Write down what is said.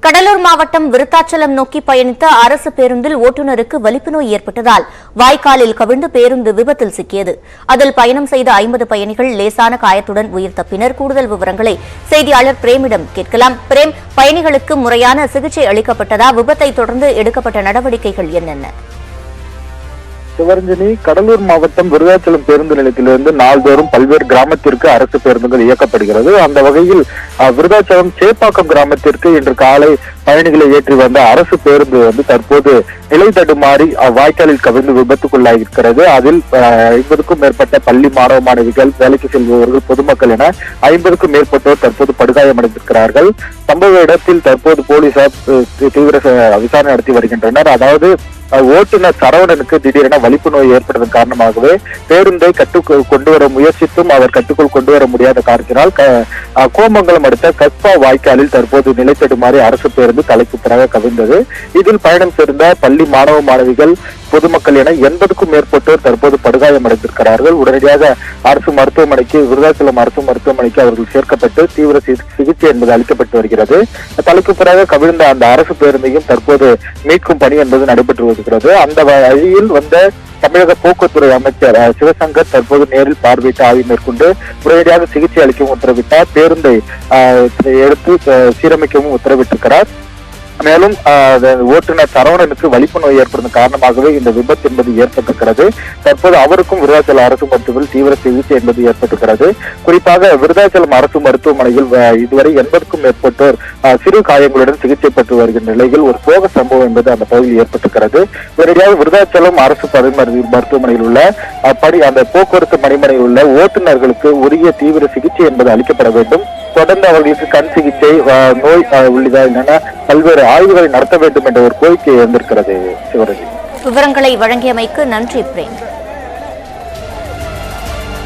கடலூர் மாவட்டம் விருத்தாச்சலம் நோக்கி பயணித்த அரசு பேருந்தில் ஓட்டுநருக்கு வலிப்பு நோய் ஏற்பட்டதால் வாய்க்காலில் கவிழ்ந்து பேருந்து விபத்தில் சிக்கியது. அதில் பயணம் செய்த 50 பயணிகள் லேசான காயத்துடன் உயிர் தப்பினர். கூடுதல் விவரங்களை செய்தியாளர் பிரேமிடம் கேட்கலாம். பிரேம், பயணிகளுக்கு முறையான சிகிச்சை அளிக்கப்பட்டதா? விபத்தை தொடர்ந்து எடுக்கப்பட்ட நடவடிக்கைகள் என்னென்ன? சிவரஞ்சனி, கடலூர் மாவட்டம் விருத்தாச்சலம் பேருந்து நிலையத்திலிருந்து நாள்தோறும் பல்வேறு கிராமத்திற்கு அரசு பேருந்துகள் இயக்கப்படுகிறது. அந்த வகையில் விருத்தாச்சலம் சேப்பாக்கம் கிராமத்திற்கு இன்று காலை பயணிகளை ஏற்றி வந்த அரசு பேருந்து தற்போது நிலை தடுமாறி வாய்க்காலில் கவிழ்ந்து விபத்துக்குள்ளாயிருக்கிறது. அதில் 50க்கும் மேற்பட்ட பள்ளி மாணவ மாணவிகள், வேலைக்கு செல்பவர்கள், பொதுமக்கள் என 50க்கும் மேற்பட்டோர் தற்போது படுகாயமடைந்திருக்கிறார்கள். சம்பவ இடத்தில் தற்போது போலீசார் தீவிர விசாரணை நடத்தி வருகின்றனர். அதாவது ஓட்டுநர் சரவணனுக்கு திடீரென வலிப்பு நோய் ஏற்பட்டதன் காரணமாகவே பேருந்தை கொண்டு வர முயற்சித்தும் அவர் கட்டுக்குள் கொண்டு வர முடியாத காரணத்தினால் கோமங்கலம் அடுத்த கஸ்பா வாய்க்காலில் தற்போது நிலை தடுமாறி அரசு பேருந்து தலைக்குத்தராக கவிழ்ந்தது. இதில் பயணம் சேர்ந்த பள்ளி மாணவ மாணவிகள், பொதுமக்கள் என 80க்கும் மேற்பட்டோர் தற்போது படுகாயமடைந்திருக்கிறார்கள். உடனடியாக அரசு மருத்துவமனைக்கு, விருத்தாச்சலம் அரசு மருத்துவமனைக்கு அவர்கள் சேர்க்கப்பட்டு தீவிர சிகிச்சை என்பது அளிக்கப்பட்டு வருகிறது. தலைக்குத்தராக கவிழ்ந்த அந்த அரசு பேருந்தையும் தற்போது மீட்கும் பணி என்பது நடைபெற்று வருகிறது. அந்த வழியில் வந்த தமிழக போக்குவரத்துறை அமைச்சர் சிவசங்கர் தற்போது நேரில் பார்வையிட்டு ஆய்வு மேற்கொண்டு உடனடியாக சிகிச்சை அளிக்கவும் உத்தரவிட்டார். பேருந்தை எடுத்து சீரமைக்கவும் உத்தரவிட்டிருக்கிறார். மேலும் ஓட்டுநர் சரவணனுக்கு வலிப்பு நோய் ஏற்படுவதன் காரணமாகவே இந்த விபத்து என்பது ஏற்பட்டிருக்கிறது. தற்போது அவருக்கும் விருத்தாச்சலம் அரசு மருத்துவமனையில் தீவிர சிகிச்சை என்பது ஏற்பட்டிருக்கிறது. குறிப்பாக விருத்தாச்சலம் அரசு மருத்துவமனையில் இதுவரை 80க்கும் மேற்பட்டோர் சிறு காயங்களுடன் சிகிச்சை பெற்று வருகின்ற நிலையில் ஒரு சோக சம்பவம் என்பது அந்த பகுதியில் ஏற்பட்டிருக்கிறது. உடனடியாக விருத்தாச்சலம் அரசு மருத்துவமனையில் உள்ள அந்த போக்குவரத்து மணிமனையில் உள்ள ஓட்டுநர்களுக்கு உரிய தீவிர சிகிச்சை என்பது அளிக்கப்பட வேண்டும். தொடர்ந்து அவர்களுக்கு கண் சிகிச்சை, நோய் உள்ளிட்ட என பல்வேறு ஆய்வுகளை நடத்த வேண்டும் என்ற ஒரு கோரிக்கை எழுந்திருக்கிறது. சிவரஞ்சி, விவரங்களை வழங்கியமைக்கு நன்றி பிரேம்.